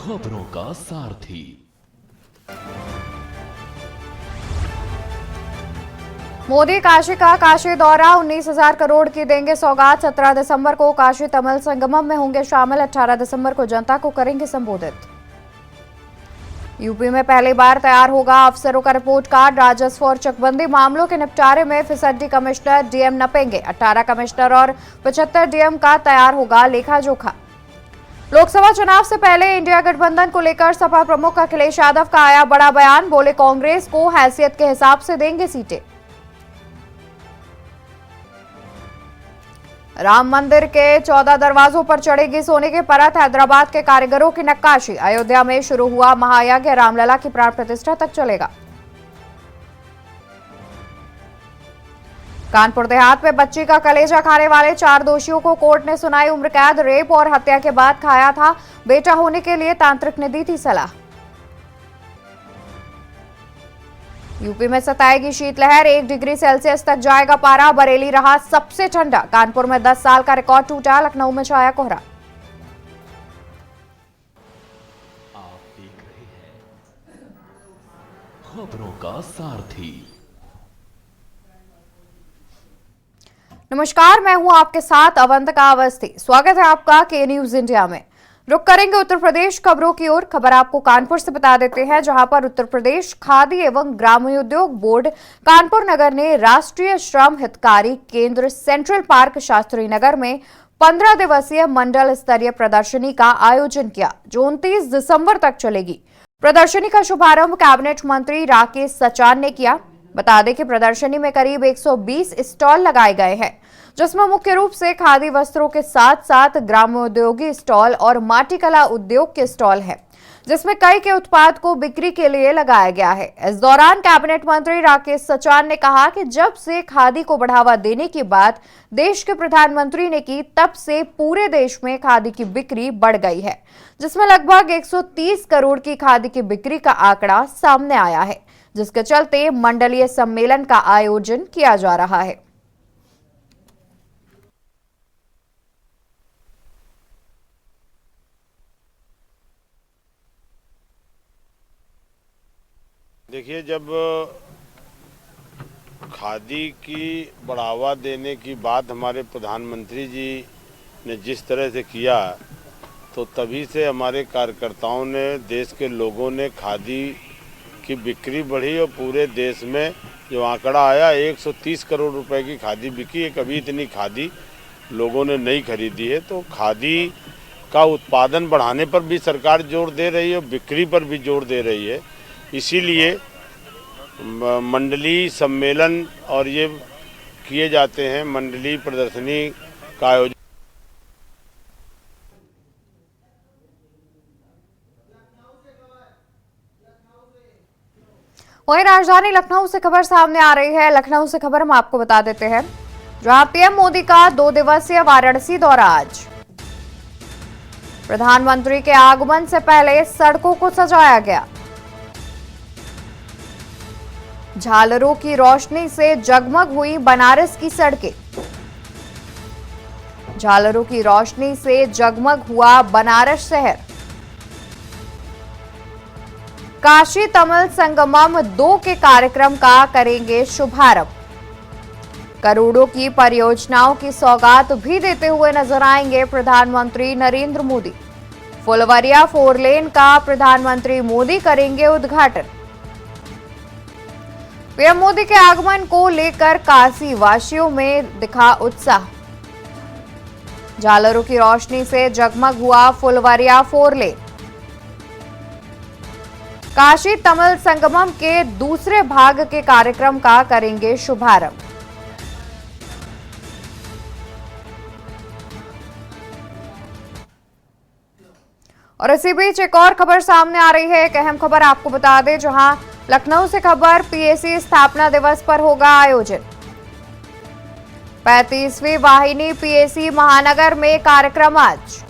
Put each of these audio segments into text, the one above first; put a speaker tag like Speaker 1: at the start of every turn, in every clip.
Speaker 1: खबरों का सारथी।
Speaker 2: मोदी काशी का काशी दौरा, 19,000 करोड़ की देंगे सौगात। 17 दिसंबर को काशी तमिल संगमम में होंगे शामिल। 18 दिसंबर को जनता को करेंगे संबोधित। यूपी में पहली बार तैयार होगा अफसरों का रिपोर्ट कार्ड। राजस्व और चकबंदी मामलों के निपटारे में फिसड्डी कमिश्नर डीएम नपेंगे। 18 कमिश्नर और 75 डीएम का तैयार होगा लेखा जोखा। लोकसभा चुनाव से पहले इंडिया गठबंधन को लेकर सपा प्रमुख अखिलेश यादव का आया बड़ा बयान। बोले कांग्रेस को हैसियत के हिसाब से देंगे सीटें। राम मंदिर के 14 दरवाजों पर चढ़ेगी सोने की परत। हैदराबाद के कारीगरों की नक्काशी। अयोध्या में शुरू हुआ महायज्ञ, रामलला की प्राण प्रतिष्ठा तक चलेगा। कानपुर देहात में बच्ची का कलेजा खाने वाले 4 दोषियों को कोर्ट ने सुनाई उम्र कैद। रेप और हत्या के बाद खाया था। बेटा होने के लिए तांत्रिक ने दी थी सलाह। यूपी में सताएगी शीतलहर, 1 डिग्री सेल्सियस तक जाएगा पारा। बरेली रहा सबसे ठंडा। कानपुर में 10 साल का रिकॉर्ड टूटा। लखनऊ में छाया कोहरा।
Speaker 1: आप देख रहे हैं खबरों का सारथी।
Speaker 2: नमस्कार, मैं हूं आपके साथ अवंतिका अवस्थी। स्वागत है आपका के न्यूज इंडिया में। रुक करेंगे उत्तर प्रदेश खबरों की ओर। खबर आपको कानपुर से बता देते हैं, जहां पर उत्तर प्रदेश खादी एवं ग्रामोद्योग बोर्ड कानपुर नगर ने राष्ट्रीय श्रम हितकारी केंद्र सेंट्रल पार्क शास्त्री नगर में 15 दिवसीय मंडल स्तरीय प्रदर्शनी का आयोजन किया, जो 29 दिसंबर तक चलेगी। प्रदर्शनी का शुभारंभ कैबिनेट मंत्री राकेश सचान ने किया। बता दें कि प्रदर्शनी में करीब 120 स्टॉल लगाए गए हैं, जिसमें मुख्य रूप से खादी वस्त्रों के साथ साथ ग्रामोद्योगी स्टॉल और माटी कला उद्योग के स्टॉल हैं, जिसमें कई के उत्पाद को बिक्री के लिए लगाया गया है। इस दौरान कैबिनेट मंत्री राकेश सचान ने कहा कि जब से खादी को बढ़ावा देने की बात देश के प्रधानमंत्री ने की, तब से पूरे देश में खादी की बिक्री बढ़ गई है, जिसमें लगभग 130 करोड़ की खादी की बिक्री का आंकड़ा सामने आया है, जिसके चलते मंडलीय सम्मेलन का आयोजन किया जा रहा है।
Speaker 3: देखिए, जब खादी की बढ़ावा देने की बात हमारे प्रधानमंत्री जी ने जिस तरह से किया, तो तभी से हमारे कार्यकर्ताओं ने, देश के लोगों ने खादी की बिक्री बढ़ी और पूरे देश में जो आंकड़ा आया 130 करोड़ रुपए की खादी बिकी है। कभी इतनी खादी लोगों ने नहीं खरीदी है। तो खादी का उत्पादन बढ़ाने पर भी सरकार जोर दे रही है और बिक्री पर भी जोर दे रही है। इसीलिए मंडली सम्मेलन और ये किए जाते हैं, मंडली प्रदर्शनी का आयोजन।
Speaker 2: वहीं राजधानी लखनऊ से खबर सामने आ रही है। लखनऊ से खबर हम आपको बता देते हैं, जहां पीएम मोदी का 2 दिवसीय वाराणसी दौरा आज। प्रधानमंत्री के आगमन से पहले सड़कों को सजाया गया। झालरों की रोशनी से जगमग हुई बनारस की सड़कें। झालरों की रोशनी से जगमग हुआ बनारस शहर। काशी तमिल संगमम 2 के कार्यक्रम का करेंगे शुभारंभ। करोड़ों की परियोजनाओं की सौगात भी देते हुए नजर आएंगे प्रधानमंत्री नरेंद्र मोदी। फुलवरिया 4 लेन का प्रधानमंत्री मोदी करेंगे उद्घाटन। पीएम मोदी के आगमन को लेकर काशी वासियों में दिखा उत्साह। झालरों की रोशनी से जगमग हुआ फुलवरिया 4 लेन। काशी तमिल संगमम के दूसरे भाग के कार्यक्रम का करेंगे शुभारंभ। और इसी बीच एक और खबर सामने आ रही है। एक अहम खबर आपको बता दें, जहां लखनऊ से खबर, पीएसी स्थापना दिवस पर होगा आयोजन। 35वीं वाहिनी पीएसी महानगर में कार्यक्रम आज।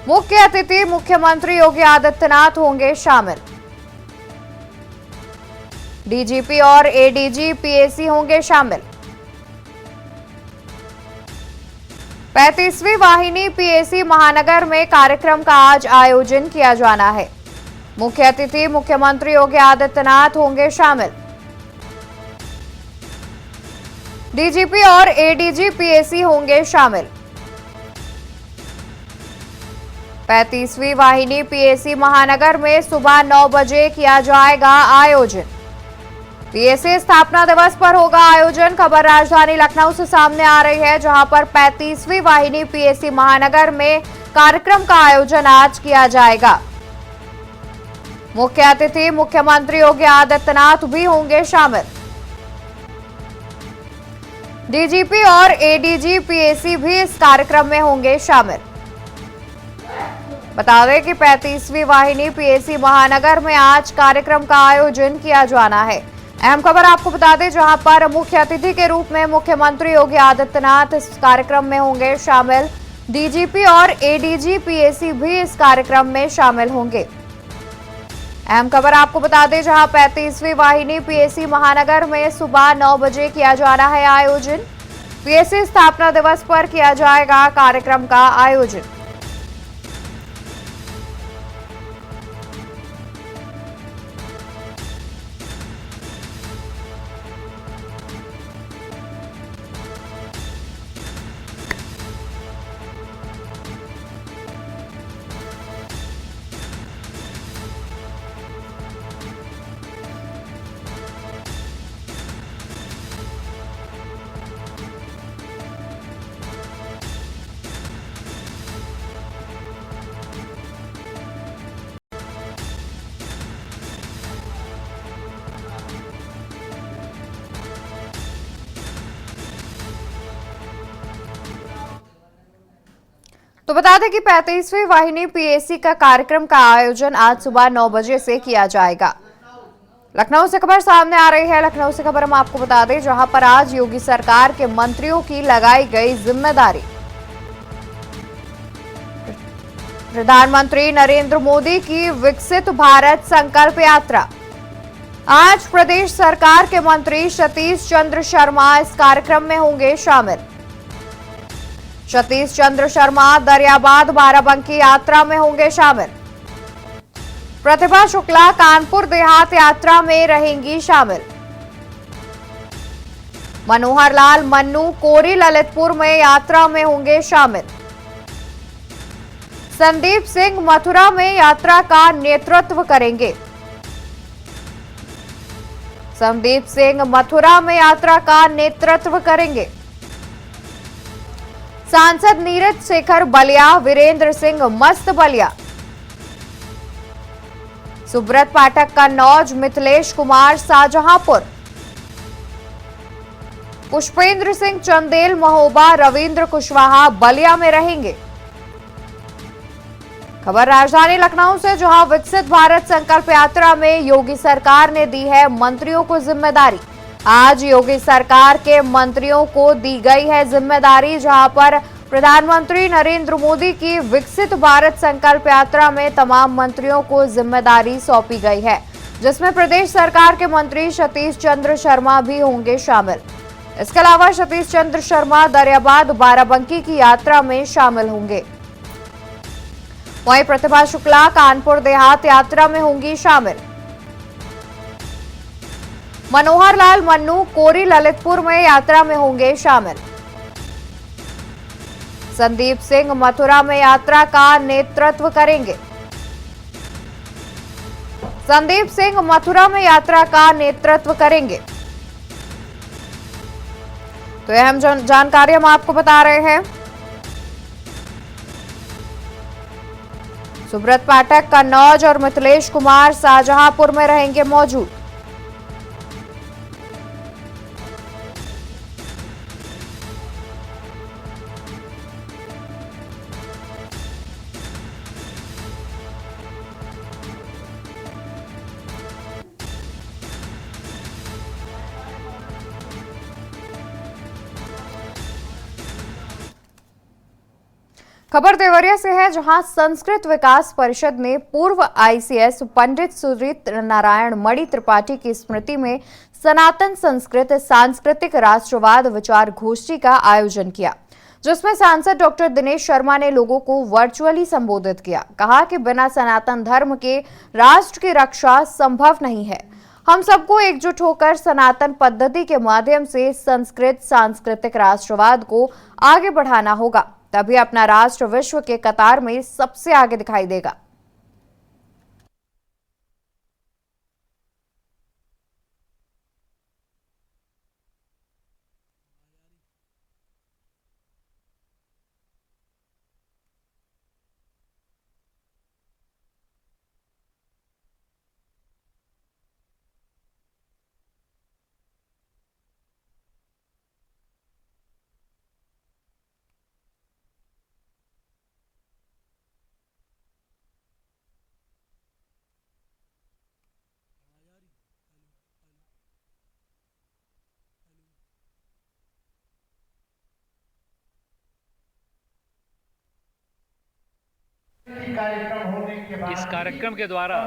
Speaker 2: मुख्य अतिथि मुख्यमंत्री योगी आदित्यनाथ होंगे शामिल। डीजीपी और एडीजी पीएसी होंगे शामिल। 35वीं वाहिनी पीएसी महानगर में कार्यक्रम का आज आयोजन किया जाना है। मुख्य अतिथि मुख्यमंत्री योगी आदित्यनाथ होंगे शामिल। डीजीपी और एडीजी पीएसी होंगे शामिल। 35वीं वाहिनी पीएसी महानगर में सुबह 9 बजे किया जाएगा आयोजन। पीएसी स्थापना दिवस पर होगा आयोजन। खबर राजधानी लखनऊ से सामने आ रही है, जहां पर 35वीं वाहिनी पीएसी महानगर में कार्यक्रम का आयोजन आज किया जाएगा। मुख्य अतिथि मुख्यमंत्री योगी आदित्यनाथ भी होंगे शामिल। डीजीपी और एडीजी पीएसी भी इस कार्यक्रम में होंगे शामिल। बता दें कि 35वीं वाहिनी पीएसी महानगर में आज कार्यक्रम का आयोजन किया जाना है। अहम खबर आपको बता दें, जहां पर मुख्य अतिथि के रूप में मुख्यमंत्री योगी आदित्यनाथ इस कार्यक्रम में होंगे शामिल। डीजीपी और एडीजी पीएसी भी इस कार्यक्रम में शामिल होंगे। अहम खबर आपको बता दें, जहां 35वीं वाहिनी पीएसी महानगर में सुबह 9 बजे किया जाना है आयोजन। पीएसी स्थापना दिवस पर किया जाएगा कार्यक्रम का आयोजन। तो बता दें कि 35वीं वाहिनी पीएसी का कार्यक्रम का आयोजन आज सुबह 9 बजे से किया जाएगा। लखनऊ से खबर सामने आ रही है। लखनऊ से खबर हम आपको बता दें, जहां पर आज योगी सरकार के मंत्रियों की लगाई गई जिम्मेदारी। प्रधानमंत्री नरेंद्र मोदी की विकसित भारत संकल्प यात्रा। आज प्रदेश सरकार के मंत्री सतीश चंद्र शर्मा इस कार्यक्रम में होंगे शामिल। सतीश चंद्र शर्मा दरियाबाद बाराबंकी यात्रा में होंगे शामिल। प्रतिभा शुक्ला कानपुर देहात यात्रा में रहेंगी शामिल। मनोहर लाल मन्नू कोरी ललितपुर में यात्रा में होंगे शामिल। संदीप सिंह मथुरा में यात्रा का नेतृत्व करेंगे। संदीप सिंह मथुरा में यात्रा का नेतृत्व करेंगे। सांसद नीरज शेखर बलिया, वीरेंद्र सिंह मस्त बलिया, सुब्रत पाठक कन्नौज, मिथिलेश कुमार शाहजहांपुर, पुष्पेंद्र सिंह चंदेल महोबा, रविंद्र कुशवाहा बलिया में रहेंगे। खबर राजधानी लखनऊ से, जहां विकसित भारत संकल्प यात्रा में योगी सरकार ने दी है मंत्रियों को जिम्मेदारी। आज योगी सरकार के मंत्रियों को दी गई है जिम्मेदारी, जहां पर प्रधानमंत्री नरेंद्र मोदी की विकसित भारत संकल्प यात्रा में तमाम मंत्रियों को जिम्मेदारी सौंपी गई है, जिसमें प्रदेश सरकार के मंत्री सतीश चंद्र शर्मा भी होंगे शामिल। इसके अलावा सतीश चंद्र शर्मा दरियाबाद बाराबंकी की यात्रा में शामिल होंगे। वहीं प्रतिभा शुक्ला कानपुर देहात यात्रा में होंगी शामिल। मनोहर लाल मन्नू कोरी ललितपुर में यात्रा में होंगे शामिल। संदीप सिंह मथुरा में यात्रा का नेतृत्व करेंगे। संदीप सिंह मथुरा में यात्रा का नेतृत्व करेंगे। तो अहम जानकारी हम आपको बता रहे हैं। सुब्रत पाठक कन्नौज और मिथिलेश कुमार शाहजहांपुर में रहेंगे मौजूद। खबर देवरिया से है, जहां संस्कृत विकास परिषद ने पूर्व आईसीएस पंडित सुरीत नारायण मणि त्रिपाठी की स्मृति में सनातन संस्कृत सांस्कृतिक राष्ट्रवाद विचार गोष्ठी का आयोजन किया। जिसमें सांसद डॉक्टर दिनेश शर्मा ने लोगों को वर्चुअली संबोधित किया। कहा कि बिना सनातन धर्म के राष्ट्र की रक्षा संभव नहीं है। हम सबको एकजुट होकर सनातन पद्धति के माध्यम से संस्कृत सांस्कृतिक राष्ट्रवाद को आगे बढ़ाना होगा, तभी अपना राष्ट्र विश्व के कतार में सबसे आगे दिखाई देगा।
Speaker 4: इस कार्यक्रम के द्वारा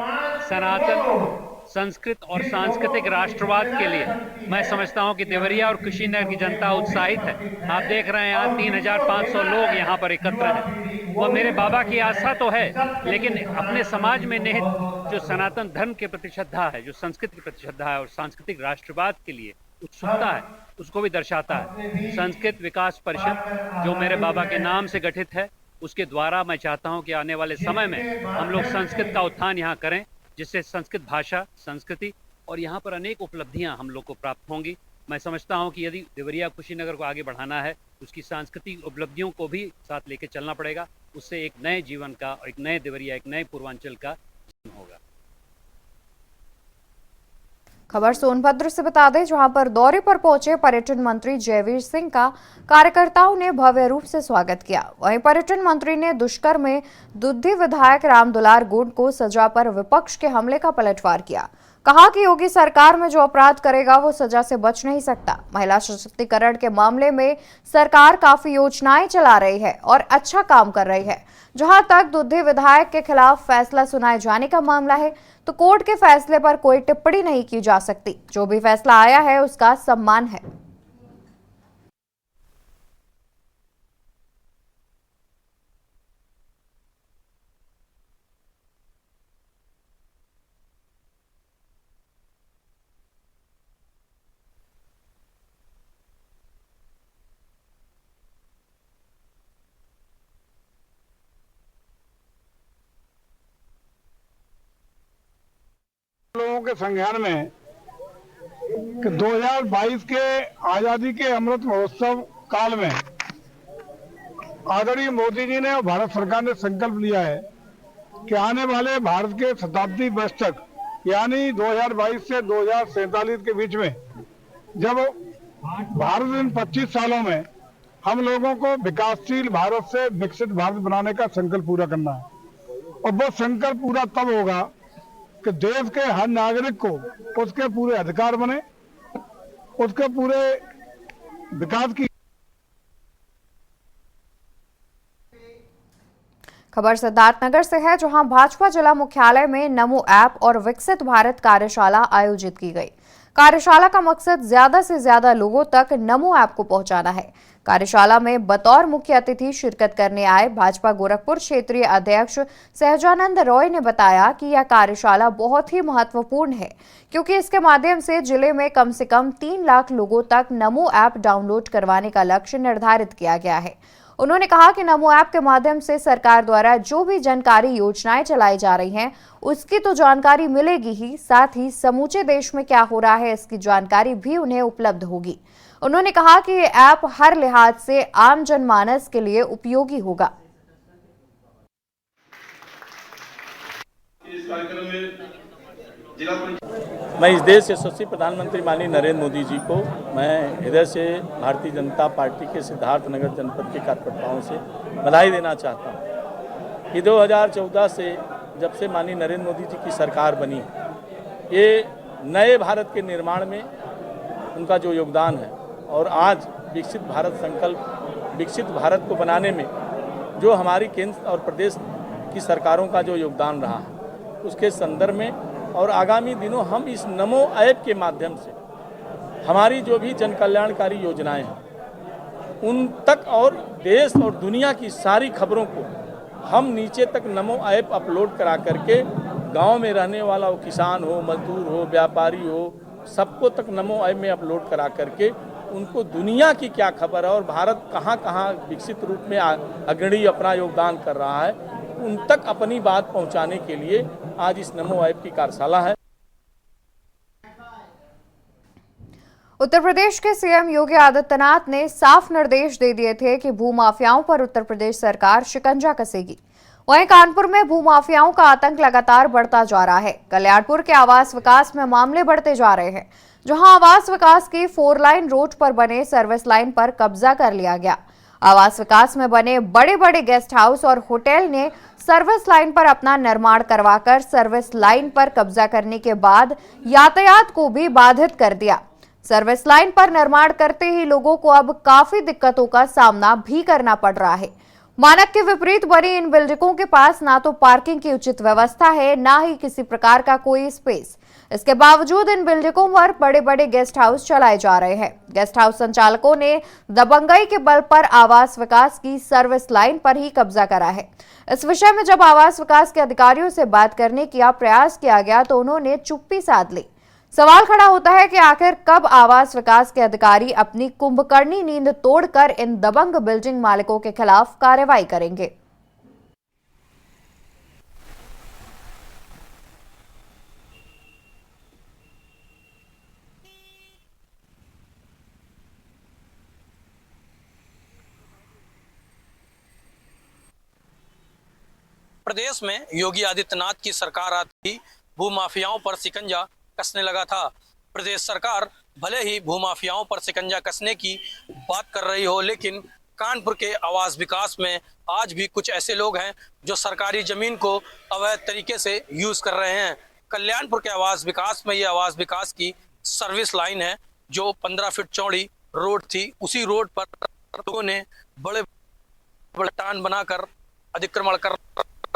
Speaker 4: सनातन संस्कृत और सांस्कृतिक राष्ट्रवाद के लिए मैं समझता हूं कि देवरिया और कुशीनगर की जनता उत्साहित है। आप देख रहे हैं यहाँ 3500 लोग यहाँ पर एकत्र हैं। वह मेरे बाबा की आस्था तो है, लेकिन अपने समाज में निहित जो सनातन धर्म के प्रति श्रद्धा है, जो संस्कृति के प्रति श्रद्धा है और सांस्कृतिक राष्ट्रवाद के लिए उत्सुकता है, उसको भी दर्शाता है। संस्कृत विकास परिषद जो मेरे बाबा के नाम से गठित है, उसके द्वारा मैं चाहता हूं कि आने वाले समय में हम लोग संस्कृत का उत्थान यहाँ करें, जिससे संस्कृत भाषा, संस्कृति और यहाँ पर अनेक उपलब्धियां हम लोग को प्राप्त होंगी। मैं समझता हूं कि यदि देवरिया कुशीनगर को आगे बढ़ाना है, उसकी सांस्कृतिक उपलब्धियों को भी साथ लेकर चलना पड़ेगा। उससे एक नए जीवन का, एक नए देवरिया, एक नए पूर्वांचल का जन्म होगा।
Speaker 2: खबर सोनभद्र से बता दें, जहां पर दौरे पर पहुंचे पर्यटन मंत्री जयवीर सिंह का कार्यकर्ताओं ने भव्य रूप से स्वागत किया। वहीं पर्यटन मंत्री ने दुष्कर्म में दुद्धी विधायक रामदुलार गुंड को सजा पर विपक्ष के हमले का पलटवार किया। कहा कि योगी सरकार में जो अपराध करेगा वो सजा से बच नहीं सकता। महिला सशक्तिकरण के मामले में सरकार काफी योजनाएं चला रही है और अच्छा काम कर रही है। जहां तक दुद्धी विधायक के खिलाफ फैसला सुनाए जाने का मामला है, तो कोर्ट के फैसले पर कोई टिप्पणी नहीं की जा सकती। जो भी फैसला आया है उसका सम्मान है।
Speaker 5: लोगों के संज्ञान में कि 2022 के आजादी के अमृत महोत्सव काल में आदरणीय मोदी जी ने और भारत सरकार ने संकल्प लिया है कि आने वाले भारत के शताब्दी वर्ष तक, यानी 2022 से 2047 के बीच में, जब भारत इन 25 सालों में हम लोगों को विकासशील भारत से विकसित भारत बनाने का संकल्प पूरा करना है। और वो संकल्प पूरा तब होगा कि देश के हर नागरिक को उसके पूरे अधिकार बने, उसके पूरे विकास की।
Speaker 2: खबर सिद्धार्थनगर से है, जहां भाजपा जिला मुख्यालय में नमो ऐप और विकसित भारत कार्यशाला आयोजित की गई। कार्यशाला का मकसद ज्यादा से ज्यादा लोगों तक नमो ऐप को पहुंचाना है। कार्यशाला में बतौर मुख्य अतिथि शिरकत करने आए भाजपा गोरखपुर क्षेत्रीय अध्यक्ष सहजानंद रॉय ने बताया कि यह कार्यशाला बहुत ही महत्वपूर्ण है, क्योंकि इसके माध्यम से जिले में कम से कम 3 लाख लोगों तक नमो ऐप डाउनलोड करवाने का लक्ष्य निर्धारित किया गया है। उन्होंने कहा कि नमो ऐप के माध्यम से सरकार द्वारा जो भी जानकारी योजनाएं चलाई जा रही हैं, उसकी तो जानकारी मिलेगी ही, साथ ही समूचे देश में क्या हो रहा है इसकी जानकारी भी उन्हें उपलब्ध होगी। उन्होंने कहा कि ये ऐप हर लिहाज से आम जनमानस के लिए उपयोगी होगा।
Speaker 6: मैं इस देश यशस्वी प्रधानमंत्री माननीय नरेंद्र मोदी जी को मैं हृदय से भारतीय जनता पार्टी के सिद्धार्थनगर जनपद के कार्यकर्ताओं से बधाई देना चाहता हूँ कि 2014 से जब से माननीय नरेंद्र मोदी जी की सरकार बनी, ये नए भारत के निर्माण में उनका जो योगदान है और आज विकसित भारत संकल्प, विकसित भारत को बनाने में जो हमारी केंद्र और प्रदेश की सरकारों का जो योगदान रहा है, उसके संदर्भ में और आगामी दिनों हम इस नमो ऐप के माध्यम से हमारी जो भी जन कल्याणकारी योजनाएं हैं उन तक और देश और दुनिया की सारी खबरों को हम नीचे तक नमो ऐप अपलोड करा करके गांव में रहने वाला हो, किसान हो, मजदूर हो, व्यापारी हो, सबको तक नमो ऐप में अपलोड करा करके उनको दुनिया की क्या खबर है और भारत कहाँ कहाँ विकसित रूप में अग्रणी अपना योगदान कर रहा है, उन तक अपनी बात पहुँचाने के लिए आज इस नमो ऐप की कार्यशाला है।
Speaker 2: उत्तर प्रदेश के सीएम योगी आदित्यनाथ ने साफ निर्देश दे दिए थे कि भूमाफियाओं पर उत्तर प्रदेश सरकार शिकंजा कसेगी। वहीं कानपुर में भूमाफियाओं का आतंक लगातार बढ़ता जा रहा है। कल्याणपुर के आवास विकास में मामले बढ़ते जा रहे हैं, जहां आवास विकास की 4 लाइन रोड पर बने सर्विस लाइन पर कब्जा कर लिया गया। आवास विकास में बने बड़े बड़े गेस्ट हाउस और होटल ने सर्विस लाइन पर अपना निर्माण करवाकर सर्विस लाइन पर कब्जा करने के बाद यातायात को भी बाधित कर दिया। सर्विस लाइन पर निर्माण करते ही लोगों को अब काफी दिक्कतों का सामना भी करना पड़ रहा है। मानक के विपरीत बनी इन बिल्डिंगों के पास ना तो पार्किंग की उचित व्यवस्था है, ना ही किसी प्रकार का कोई स्पेस। इसके बावजूद इन बिल्डिंगों पर बड़े बड़े गेस्ट हाउस चलाए जा रहे हैं। गेस्ट हाउस संचालकों ने दबंगई के बल पर आवास विकास की सर्विस लाइन पर ही कब्जा करा है। इस विषय में जब आवास विकास के अधिकारियों से बात करने का प्रयास किया गया तो उन्होंने चुप्पी साध ली। सवाल खड़ा होता है कि आखिर कब आवास विकास के अधिकारी अपनी कुंभकर्णी नींद तोड़कर इन दबंग बिल्डिंग मालिकों के खिलाफ कार्रवाई करेंगे।
Speaker 7: प्रदेश में योगी आदित्यनाथ की सरकार आते ही भूमाफियाओं पर शिकंजा कसने लगा था। प्रदेश सरकार भले ही भूमाफियाओं पर शिकंजा कसने की बात कर रही हो, लेकिन कानपुर के आवास विकास में आज भी कुछ ऐसे लोग हैं जो सरकारी जमीन को अवैध तरीके से यूज कर रहे हैं। कल्याणपुर के आवास विकास में ये आवास विकास की सर्विस लाइन है जो 15 फीट चौड़ी रोड थी। उसी रोड पर लोगों ने बड़े बड़े टान बनाकर अतिक्रमण कर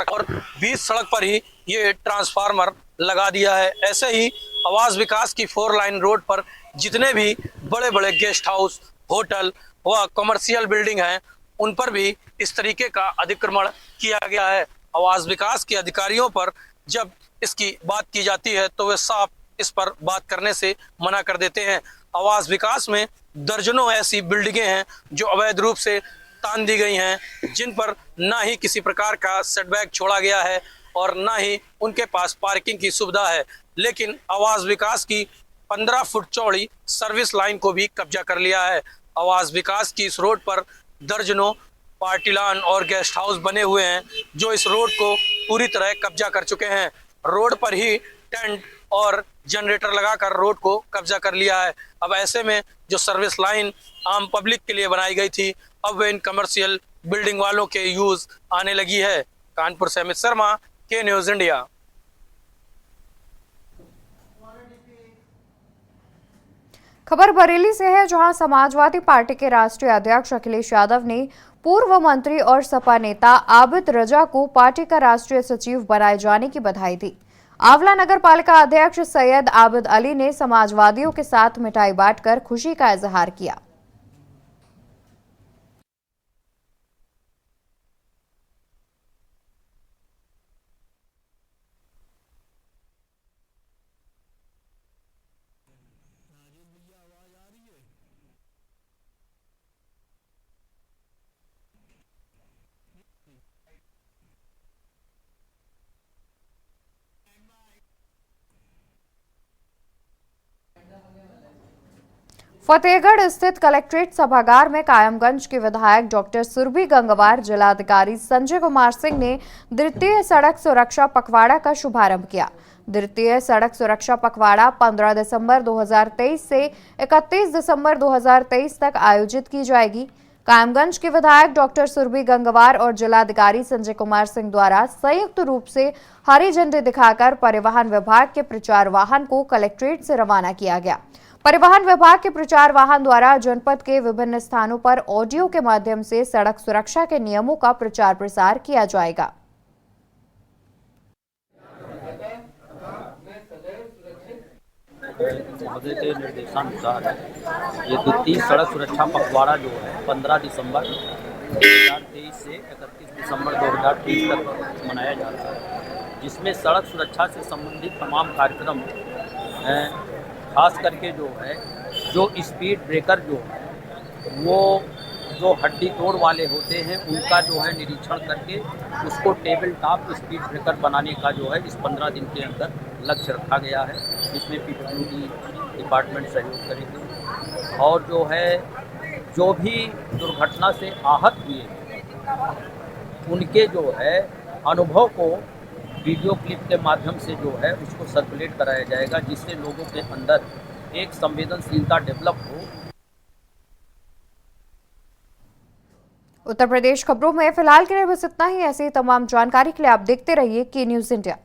Speaker 7: और बीच सड़क पर ही ये ट्रांसफार्मर लगा दिया है। ऐसे ही आवास विकास की 4 लाइन रोड पर जितने भी बड़े बड़े गेस्ट हाउस, होटल व कमर्शियल बिल्डिंग हैं, उन पर भी इस तरीके का अतिक्रमण किया गया है। आवास विकास के अधिकारियों पर जब इसकी बात की जाती है तो वे साफ इस पर बात करने से मना कर देते हैं। आवास विकास में दर्जनों ऐसी बिल्डिंगें हैं जो अवैध रूप से तान दी गई हैं, जिन पर ना ही किसी प्रकार का सेटबैक छोड़ा गया है और ना ही उनके पास पार्किंग की सुविधा है। लेकिन आवास विकास की 15 फुट चौड़ी सर्विस लाइन को भी कब्जा कर लिया है। आवास विकास की इस रोड पर दर्जनों पार्टीलान और गेस्ट हाउस बने हुए हैं जो इस रोड को पूरी तरह कब्जा कर चुके हैं। रोड पर ही टेंट और जनरेटर लगाकर रोड को कब्जा कर लिया है। अब ऐसे में जो सर्विस लाइन आम पब्लिक के लिए बनाई गई थी, अब वे इन कमर्शियल बिल्डिंग वालों के यूज आने लगी है। कानपुर से अमित शर्मा, के न्यूज इंडिया।
Speaker 2: खबर बरेली से है, जहां समाजवादी पार्टी के राष्ट्रीय अध्यक्ष अखिलेश यादव ने पूर्व मंत्री और सपा नेता आबिद रजा को पार्टी का राष्ट्रीय सचिव बनाए जाने की बधाई दी। आंवला नगर पालिका अध्यक्ष सैयद आबिद अली ने समाजवादियों के साथ मिठाई बांटकर खुशी का इजहार किया। फतेहगढ़ स्थित कलेक्ट्रेट सभागार में कायमगंज के विधायक डॉक्टर सुरभि गंगवार, जिलाधिकारी संजय कुमार सिंह ने द्वितीय सड़क सुरक्षा पखवाड़ा का शुभारंभ किया। द्वितीय सड़क सुरक्षा पखवाड़ा 15 दिसंबर 2023 से 31 दिसंबर 2023 तक आयोजित की जाएगी। कायमगंज के विधायक डॉक्टर सुरभि गंगवार और जिलाधिकारी संजय कुमार सिंह द्वारा संयुक्त रूप से हरी झंडी दिखाकर परिवहन विभाग के प्रचार वाहन को कलेक्ट्रेट से रवाना किया गया। परिवहन विभाग के प्रचार वाहन द्वारा जनपद के विभिन्न स्थानों पर ऑडियो के माध्यम से सड़क सुरक्षा के नियमों का प्रचार प्रसार किया जाएगा।
Speaker 8: महोदय के निर्देशानुसार ये द्वितीय सड़क सुरक्षा पखवाड़ा जो है 15 दिसंबर 2023 से 31 दिसंबर 2023 तक मनाया जाता है, जिसमें सड़क सुरक्षा से संबंधित तमाम कार्यक्रम हैं। खास करके जो है जो स्पीड ब्रेकर जो है वो जो हड्डी तोड़ वाले होते हैं उनका जो है निरीक्षण करके उसको टेबल टॉप स्पीड ब्रेकर बनाने का जो है इस 15 दिन के अंदर लक्ष्य रखा गया है, जिसमें PWD डिपार्टमेंट सहयोग करेगी। और जो है जो भी दुर्घटना से आहत हुए उनके जो है अनुभव को वीडियो क्लिप के माध्यम से जो है उसको सर्कुलेट कराया जाएगा, जिससे लोगों के अंदर एक संवेदनशीलता डेवलप हो।
Speaker 2: उत्तर प्रदेश खबरों में फिलहाल के लिए बस इतना ही। ऐसी तमाम जानकारी के लिए आप देखते रहिए के न्यूज़ इंडिया।